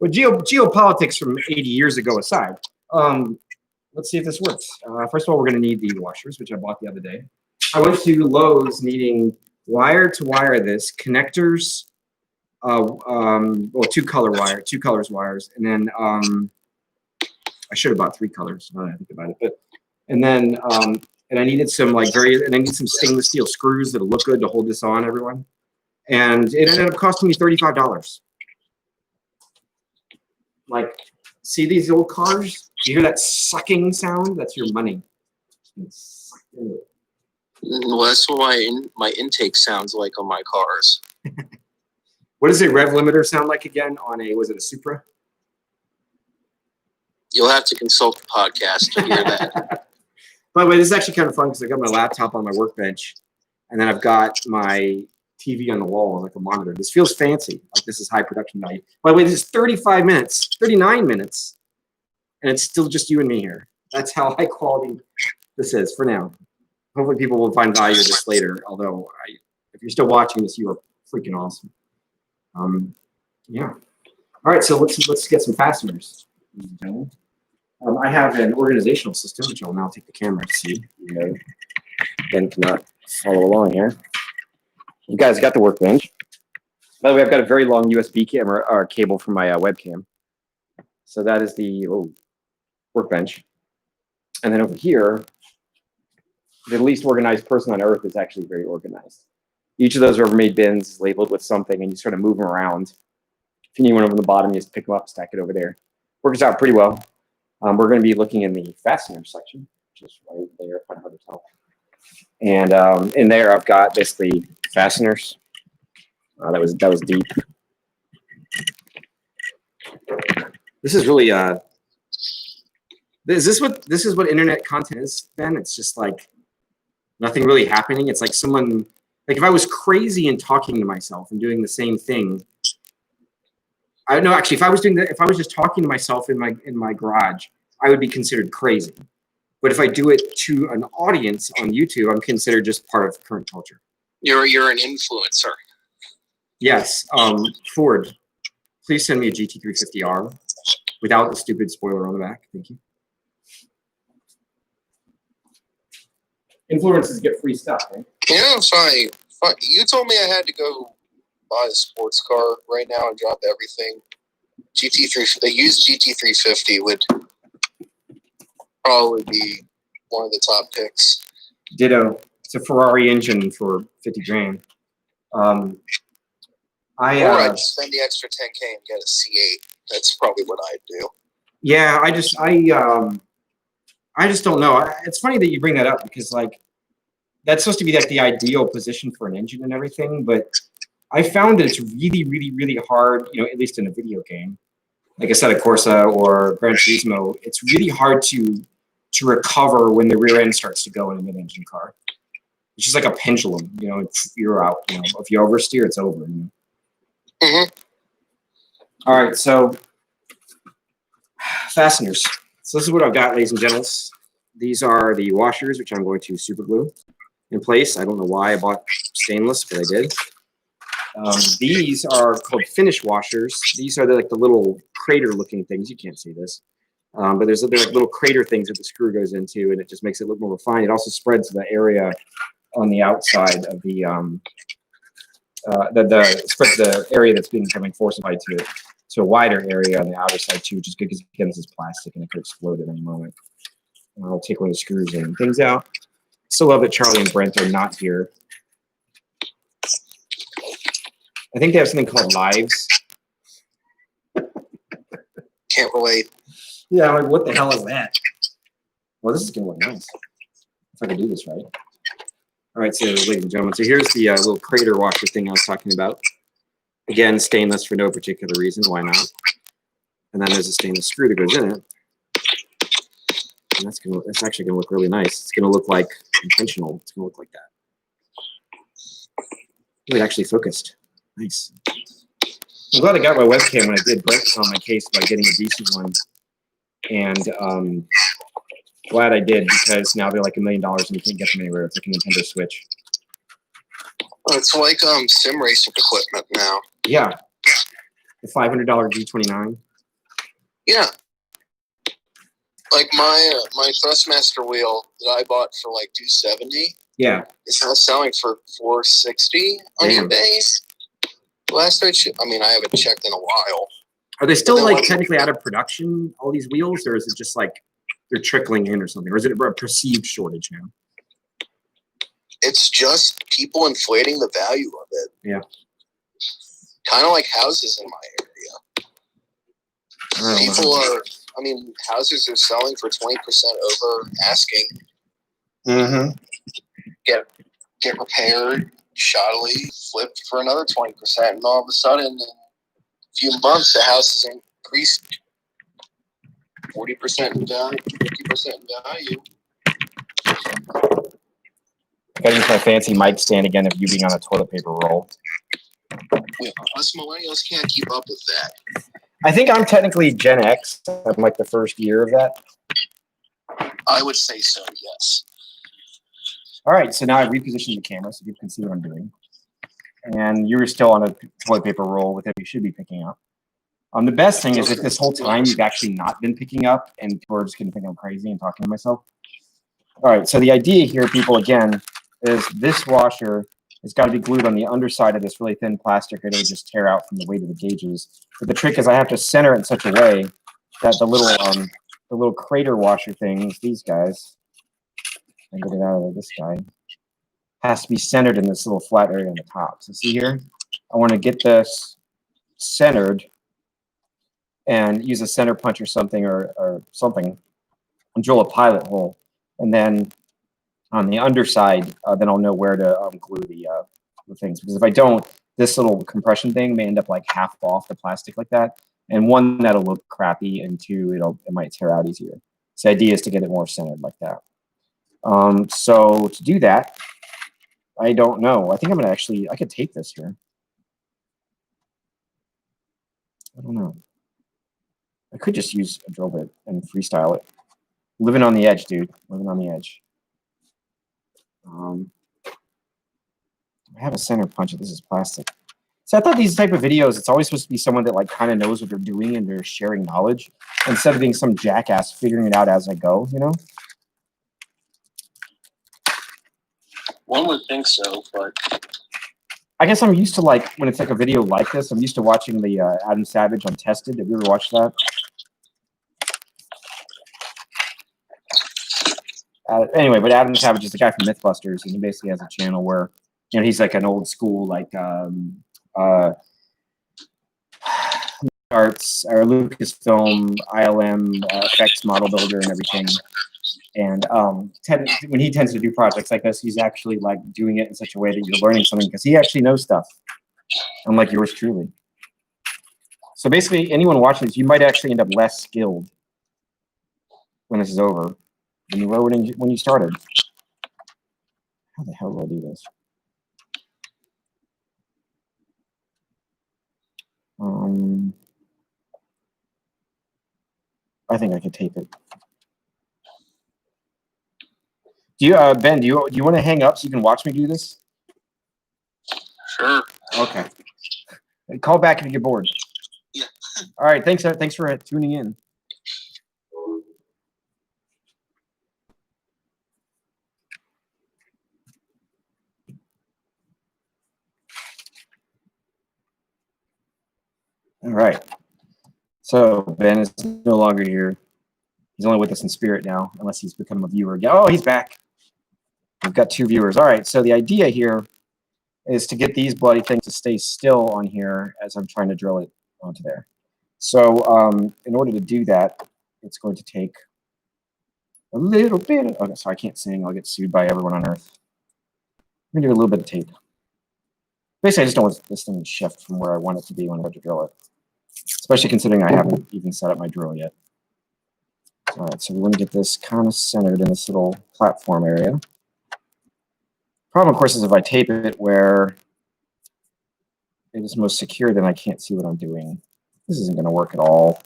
Well, geopolitics from 80 years ago aside, let's see if this works. First of all, we're going to need the washers, which I bought the other day. I went to Lowe's needing wire to wire this, connectors, well, two colors wires, and then I should have bought 3 colors. Now that I think about it, but and then and I needed some and I need some stainless steel screws that'll look good to hold this on, everyone. And it ended up costing me $35. Like, see these old cars? You hear that sucking sound? That's your money. Well, that's what my intake sounds like on my cars. What does a rev limiter sound like again on was it a Supra? You'll have to consult the podcast to hear that. By the way, this is actually kind of fun because I got my laptop on my workbench, and then I've got my TV on the wall, like a monitor. This feels fancy. Like this is high production value. By the way, this is 39 minutes, and it's still just you and me here. That's how high quality this is for now. Hopefully people will find value in this later, although if you're still watching this, you are freaking awesome. Yeah. All right, so let's get some fasteners. I have an organizational system, which I'll now take the camera to see. Ben cannot follow along here. You guys got the workbench. By the way, I've got a very long USB camera or cable for my webcam. So that is the workbench. And then over here, the least organized person on earth is actually very organized. Each of those Rubbermaid bins is labeled with something, and you sort of move them around. If you need one over the bottom, you just pick them up, stack it over there. Works out pretty well. We're going to be looking in the fastener section, which is right there, kind of hard to tell. And in there, I've got basically fasteners. That was deep. This is really this is what internet content is, Ben. It's just like nothing really happening. It's like someone, like if I was crazy and talking to myself and doing the same thing. I don't know, actually, if I was just talking to myself in my garage, I would be considered crazy. But if I do it to an audience on YouTube, I'm considered just part of current culture. You're an influencer. Yes. Ford, please send me a GT350R without the stupid spoiler on the back. Thank you. Influencers get free stuff, right? Yeah, fine. You told me I had to go buy a sports car right now and drop everything. The used GT350 would probably be one of the top picks. Ditto. It's a Ferrari engine for 50 grand. Or I'd spend the extra 10K and get a C8. That's probably what I'd do. Yeah, I just don't know. It's funny that you bring that up because like that's supposed to be like the ideal position for an engine and everything, but I found that it's really, really, really hard, you know, at least in a video game, like Assetto Corsa or Gran Turismo, it's really hard to recover when the rear end starts to go in a mid-engine car. It's just like a pendulum, you know, you're out. You know, if you oversteer, it's over. You know? Mm-hmm. All right, so fasteners. So this is what I've got, ladies and gentlemen. These are the washers, which I'm going to super glue in place. I don't know why I bought stainless, but I did. These are called finish washers. These are like the little crater-looking things. You can't see this, but they're like little crater things that the screw goes into, and it just makes it look more refined. It also spreads the area on the outside of the spreads the area that's being forcified to a wider area on the outer side too, which is good because again, this is plastic and it could explode at any moment. And I'll take one of the screws and things out. Still love that Charlie and Brent are not here. I think they have something called lives. Can't relate. Yeah, I'm like, what the hell is that? Well, this is gonna look nice if I can do this right. All right, so ladies and gentlemen, so here's the little crater washer thing I was talking about. Again, stainless for no particular reason. Why not? And then there's a stainless screw that goes in it. And that's actually gonna look really nice. It's gonna look like intentional. It's gonna look like that. It actually focused. Nice. I'm glad I got my webcam when I did. Brent was on my case by getting a decent one. And glad I did because now they're like $1 million and you can't get them anywhere. It's like a Nintendo Switch. It's like sim racing equipment now. Yeah. The $500 G29. Yeah. Like my Thrustmaster wheel that I bought for like $270. Yeah. It's now selling for $460 on eBay. Last I haven't checked in a while. Are they still like technically out of production, all these wheels, or is it just like they're trickling in or something? Or is it a perceived shortage now? It's just people inflating the value of it. Yeah. Kind of like houses in my area. Houses are selling for 20% over asking. Mm-hmm. Get repaired, shoddily, flipped for another 20%, and all of a sudden, in a few months, the house has increased 40% in value, 50% in value. I gotta use my fancy mic stand again of you being on a toilet paper roll. Us millennials can't keep up with that. I think I'm technically Gen X. I'm like the first year of that. I would say so, yes. All right, so now I've repositioned the camera so you can see what I'm doing. And you were still on a toilet paper roll with it. You should be picking up. The best thing is if this whole time you've actually not been picking up and people are just going to think I'm crazy and talking to myself. All right, so the idea here, people, again, is this washer has got to be glued on the underside of this really thin plastic or it'll just tear out from the weight of the gauges. But the trick is I have to center it in such a way that the little crater washer things, these guys, and get it out of this guy, has to be centered in this little flat area on the top. So see here, I want to get this centered and use a center punch or something or something and drill a pilot hole. And then on the underside, then I'll know where to glue the things. Because if I don't, this little compression thing may end up like half off the plastic like that. And one, that'll look crappy, and two, it might tear out easier. So the idea is to get it more centered like that. So to do that, I don't know. I think I'm gonna actually, I could tape this here. I don't know. I could just use a drill bit and freestyle it. Living on the edge, dude. Living on the edge. I have a center punch. This is plastic. So I thought these type of videos, it's always supposed to be someone that like kind of knows what they're doing and they're sharing knowledge instead of being some jackass figuring it out as I go, you know? One would think so, but I guess I'm used to like, when it's like a video like this, I'm used to watching the Adam Savage on Tested. Have you ever watched that? Anyway, but Adam Savage is the guy from Mythbusters, and he basically has a channel where, you know, he's like an old school, like, arts or Lucasfilm, ILM, effects model builder and everything. And when he tends to do projects like this, he's actually like doing it in such a way that you're learning something because he actually knows stuff. Unlike yours truly. So basically, anyone watching this, you might actually end up less skilled when this is over than you were when you started. How the hell do I do this? I think I could tape it. Do you, Ben? Do you want to hang up so you can watch me do this? sure. Okay. Call back if you get bored. Yeah. All right. Thanks. Thanks for tuning in. All right. So Ben is no longer here. He's only with us in spirit now, unless he's become a viewer again. Oh, he's back. We've got 2 viewers. All right. So the idea here is to get these bloody things to stay still on here as I'm trying to drill it onto there. So in order to do that, it's going to take a little bit. Okay, sorry, I can't sing. I'll get sued by everyone on earth. I'm gonna do a little bit of tape. Basically, I just don't want this thing to shift from where I want it to be when I go to drill it. Especially considering I haven't even set up my drill yet. All right, so we want to get this kind of centered in this little platform area. Problem, of course, is if I tape it where it is most secure, then I can't see what I'm doing. This isn't going to work at all.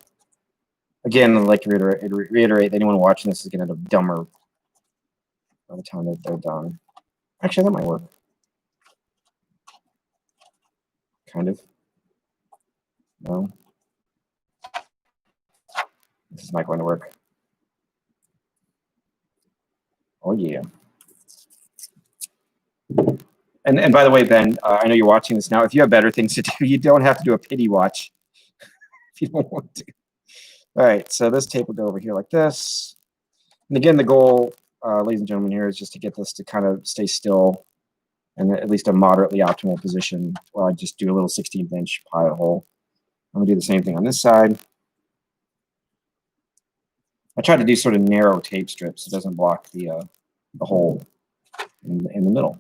Again, I'd like to reiterate that anyone watching this is going to end up dumber by the time that they're done. Actually, that might work. Kind of. No. This is not going to work. Oh, yeah. And by the way, Ben, I know you're watching this now. If you have better things to do, you don't have to do a pity watch if you don't want to. All right, so this tape will go over here like this. And again, the goal, ladies and gentlemen, here is just to get this to kind of stay still and at least a moderately optimal position while I just do a little 16th inch pilot hole. I'm gonna do the same thing on this side. I tried to do sort of narrow tape strips. It doesn't block the hole in the middle.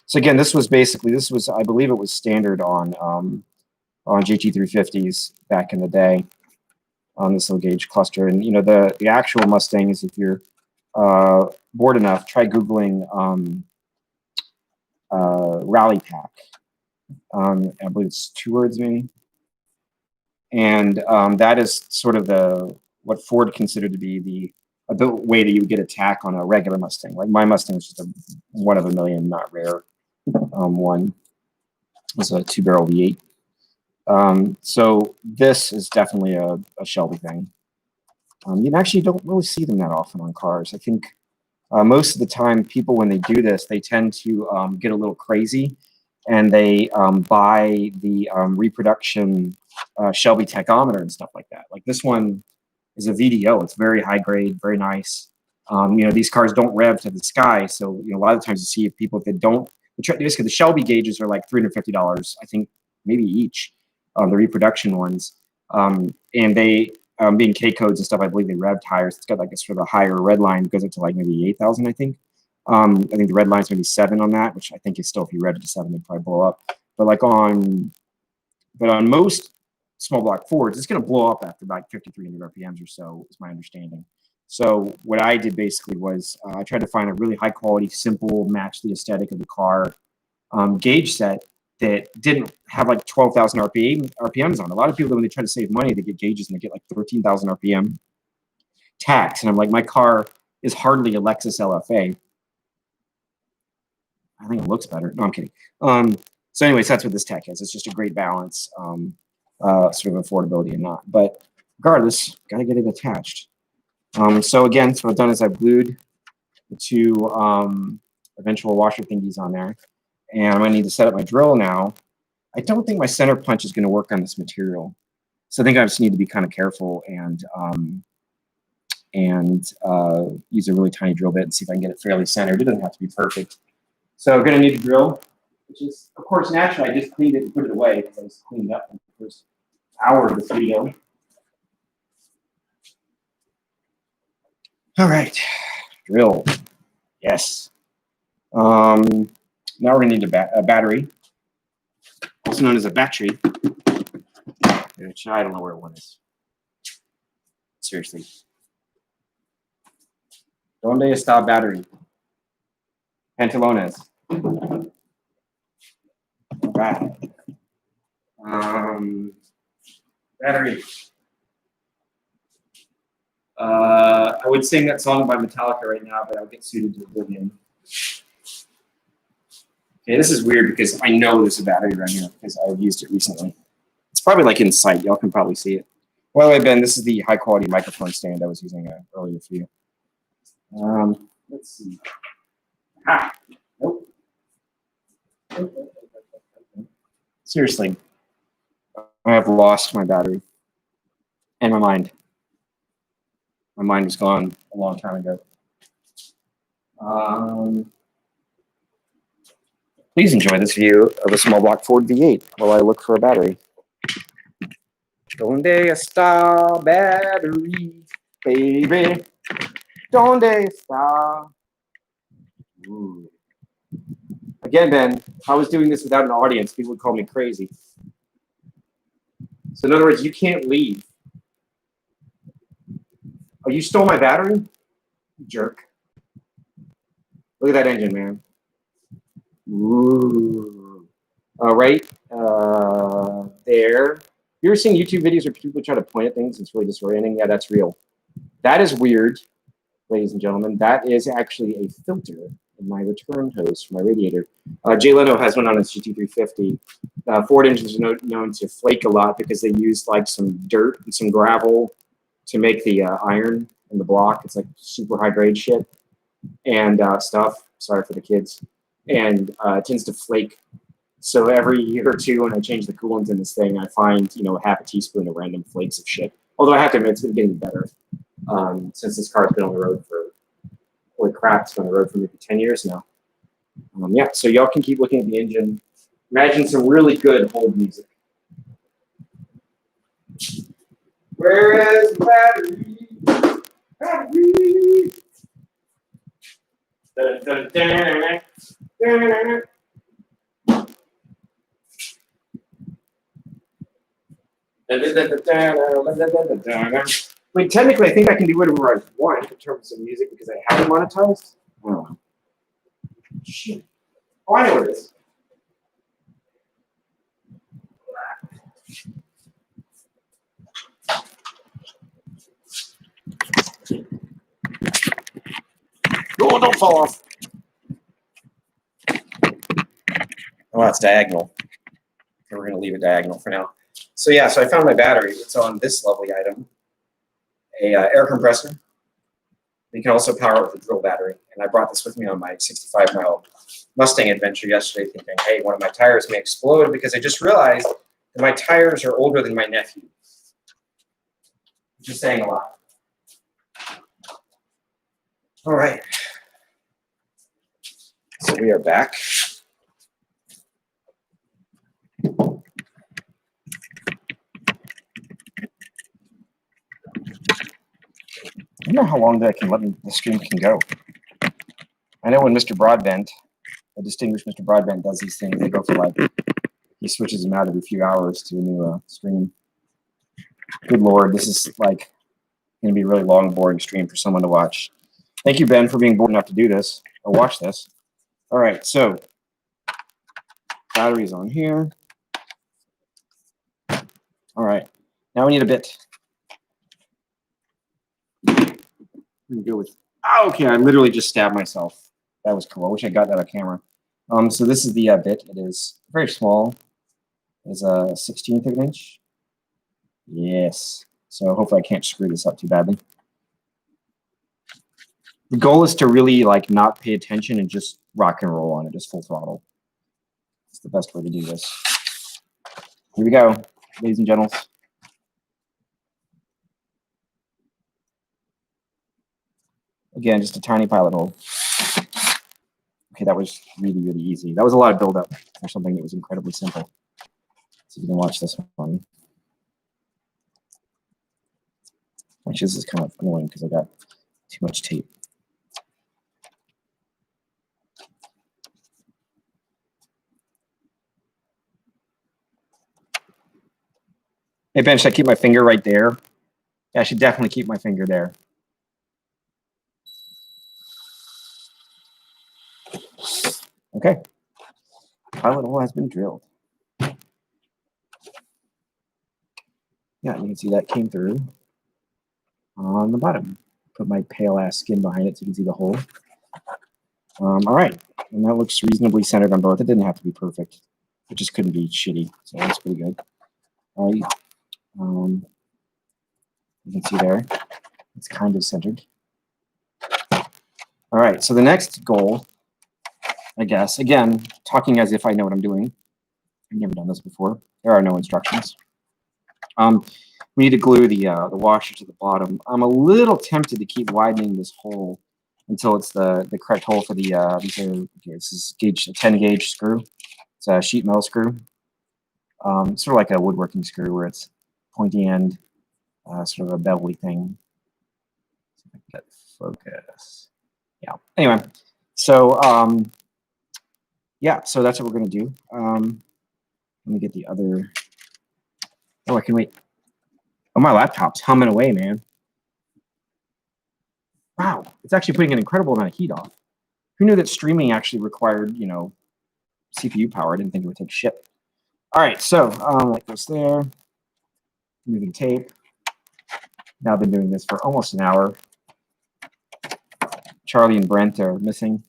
So again, this was, I believe it was standard on GT350s back in the day on this little gauge cluster. And you know, the actual Mustangs, if you're bored enough, try Googling Rally Pack. I believe it's 2 words maybe. And that is sort of what Ford considered to be the way that you would get attack on a regular Mustang. Like my Mustang was just a 1 of a million, not rare one. It was a 2-barrel V8. So this is definitely a Shelby thing. You actually don't really see them that often on cars. I think most of the time people, when they do this, they tend to get a little crazy and they buy the reproduction Shelby tachometer and stuff like that. Like this one is a VDO. It's very high grade, very nice. You know, these cars don't rev to the sky, so you know a lot of times you see people that don't. Basically, the Shelby gauges are like $350, I think, maybe each, the reproduction ones, and they being K codes and stuff. I believe they rev higher. So it's got like a sort of a higher red line, goes up to like maybe 8,000, I think. I think the red line's maybe 7 on that, which I think is still, if you rev it to 7, it'd probably blow up. But like on most small block Fords, it's going to blow up after about 5,300 RPMs or so, is my understanding. So what I did basically was I tried to find a really high quality, simple, match the aesthetic of the car gauge set that didn't have like 12,000 RPMs on. A lot of people, when they try to save money, they get gauges and they get like 13,000 RPM tax. And I'm like, my car is hardly a Lexus LFA. I think it looks better. No, I'm kidding. So anyways, that's what this tech is. It's just a great balance, sort of affordability and not. But regardless, got to get it attached. So again, so what I've done is I've glued the two eventual washer thingies on there. And I'm going to need to set up my drill now. I don't think my center punch is going to work on this material. So I think I just need to be kind of careful and use a really tiny drill bit and see if I can get it fairly centered. It doesn't have to be perfect. So I'm going to need a drill, which is, of course, naturally, I just cleaned it and put it away because I just cleaned it up in the first hour of this video. All right, drill. Yes. Now we're going to need a battery, also known as a battery, which I don't know where one is. Seriously. ¿Dónde está battery? Pantalones. All right. Battery. I would sing that song by Metallica right now, but I'll get suited to oblivion. Okay, this is weird because I know there's a battery right here because I've used it recently. It's probably like in sight. Y'all can probably see it. By the way, Ben, this is the high quality microphone stand I was using earlier for you. Let's see. Ah, nope. Seriously, I have lost my battery and my mind. My mind was gone a long time ago. Please enjoy this view of a small block Ford V8 while I look for a battery. ¿Dónde está battery, baby? ¿Dónde está? Ooh. Again, Ben, if I was doing this without an audience, people would call me crazy. So in other words, you can't leave. Oh, you stole my battery? You jerk. Look at that engine, man. Ooh. Right there. You ever seen YouTube videos where people try to point at things? It's really disorienting. Yeah, that's real. That is weird, ladies and gentlemen. That is actually a filter in my return hose for my radiator. Jay Leno has one on his GT350. Ford engines are known to flake a lot because they use like some dirt and some gravel to make the iron in the block. It's like super high grade shit and stuff. Sorry for the kids. And it tends to flake. So every year or two when I change the coolants in this thing, I find, you know, half a teaspoon of random flakes of shit. Although I have to admit, it's been getting better since this car's been on the road for, holy crap, it's been on the road for maybe 10 years now. Yeah, so y'all can keep looking at the engine. Imagine some really good hold music. Where is the battery? Battery! Dun, dun, dun, dun, dun. I mean, technically, I think I can do whatever I want in terms of music because I have it monetized. Oh, shit. Oh, I know what it is. Oh, don't fall off. Oh, it's diagonal. Okay, we're going to leave it diagonal for now. So yeah, so I found my battery. It's on this lovely item, a air compressor. You can also power it with a drill battery. And I brought this with me on my 65-mile Mustang adventure yesterday, thinking, hey, one of my tires may explode because I just realized that my tires are older than my nephew. Which is saying a lot. All right. So we are back. I don't know how long that the stream can go. I know when Mr. Broadbent, the distinguished Mr. Broadbent, does these things, they go for like, he switches them out every few hours to a new stream. Good Lord, this is like going to be a really long, boring stream for someone to watch. Thank you, Ben, for being bold enough to do this or watch this. All right, so batteries on here. All right, now we need a bit. I'm going to go with, okay, I literally just stabbed myself. That was cool. I wish I got that on camera. So this is the bit. It is very small. It's a 16th of an inch. Yes. So hopefully I can't screw this up too badly. The goal is to really like not pay attention and just rock and roll on it, just full throttle. It's the best way to do this. Here we go, ladies and gentlemen. Again, just a tiny pilot hole. Okay, that was really, really easy. That was a lot of buildup for something that was incredibly simple. So you can watch this one. Which is kind of annoying because I got too much tape. Hey, Ben, should I keep my finger right there? Yeah, I should definitely keep my finger there. Okay. Pilot hole has been drilled. Yeah, you can see that came through on the bottom. Put my pale ass skin behind it so you can see the hole. All right, and that looks reasonably centered on both. It didn't have to be perfect. It just couldn't be shitty, so that's pretty good. All right, you can see there, it's kind of centered. All right, so the next goal, I guess, again, talking as if I know what I'm doing. I've never done this before. There are no instructions. We need to glue the washer to the bottom. I'm a little tempted to keep widening this hole until it's the correct hole for the this is a 10 gauge screw. It's a sheet metal screw, sort of like a woodworking screw where it's pointy end, sort of a bevelly thing. See if I can get focus. Yeah. Anyway, so yeah, so that's what we're gonna do. Let me get the other. Oh, I can wait. Oh, my laptop's humming away, man. Wow, it's actually putting an incredible amount of heat off. Who knew that streaming actually required, you know, CPU power? I didn't think it would take shit. All right, so that goes there. Moving tape. Now I've been doing this for almost an hour. Charlie and Brent are missing.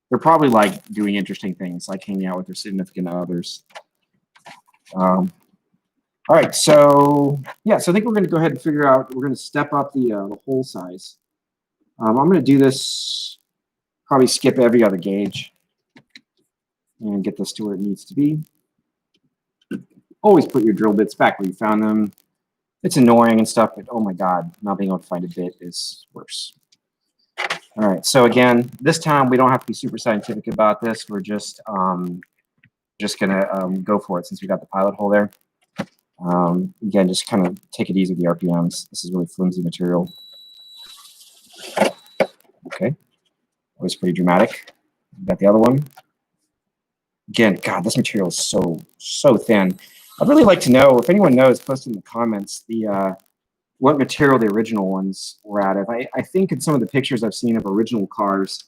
They're probably like doing interesting things, like hanging out with their significant others. All right, so yeah, so I think we're going to go ahead and figure out. We're going to step up the hole size. I'm going to do this. Probably skip every other gauge and get this to where it needs to be. Always put your drill bits back where you found them. It's annoying and stuff, but oh my God, not being able to find a bit is worse. All right, so again, this time we don't have to be super scientific about this. We're just gonna go for it since we got the pilot hole there. Again, just kind of take it easy with the RPMs. This is really flimsy material. Okay, that was pretty dramatic. Got the other one. Again, God, this material is so thin. I'd really like to know if anyone knows. Post in the comments what material the original ones were out of. I think in some of the pictures I've seen of original cars,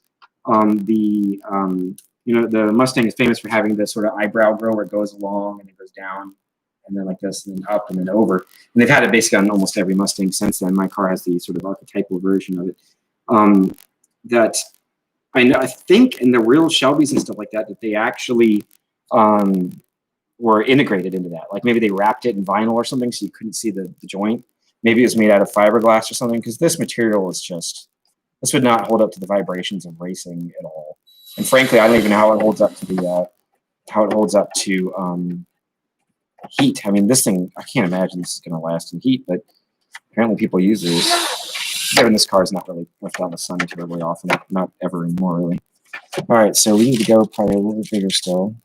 you know, the Mustang is famous for having this sort of eyebrow grill where it goes along and it goes down and then like this and then up and then over. And they've had it basically on almost every Mustang since then. My car has the sort of archetypal version of it. That I know, I think in the real Shelbys and stuff like that, that they actually were integrated into that. Like maybe they wrapped it in vinyl or something so you couldn't see the joint. Maybe it was made out of fiberglass or something, because this material is just, this would not hold up to the vibrations of racing at all. And frankly, I don't even know how it holds up to the heat. I mean, this thing, I can't imagine this is going to last in heat, but Apparently people use these. Given this car is not really left out in the sun terribly often. Not ever anymore, really. All right, so we need to go probably a little bit bigger still.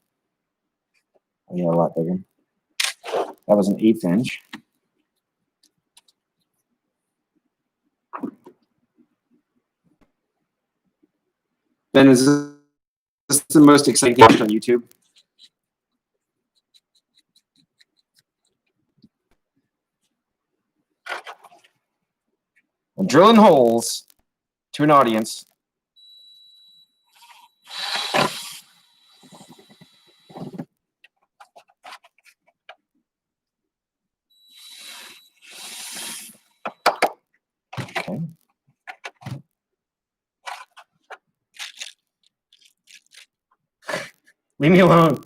Oh, yeah, a lot bigger. That was an 1/8 inch. Ben, is this the most exciting thing on YouTube? I'm drilling holes to an audience. Okay. Leave me alone.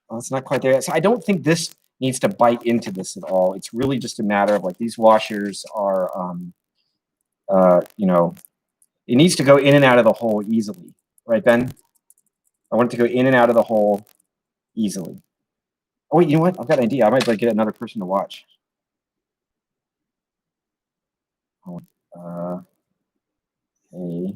Well, it's not quite there yet. So I don't think this needs to bite into this at all. It's really just a matter of like these washers are, you know, it needs to go in and out of the hole easily. Right, Ben? I want it to go in and out of the hole easily. Oh, wait, you know what? I've got an idea. I might like get another person to watch. Oh, hey.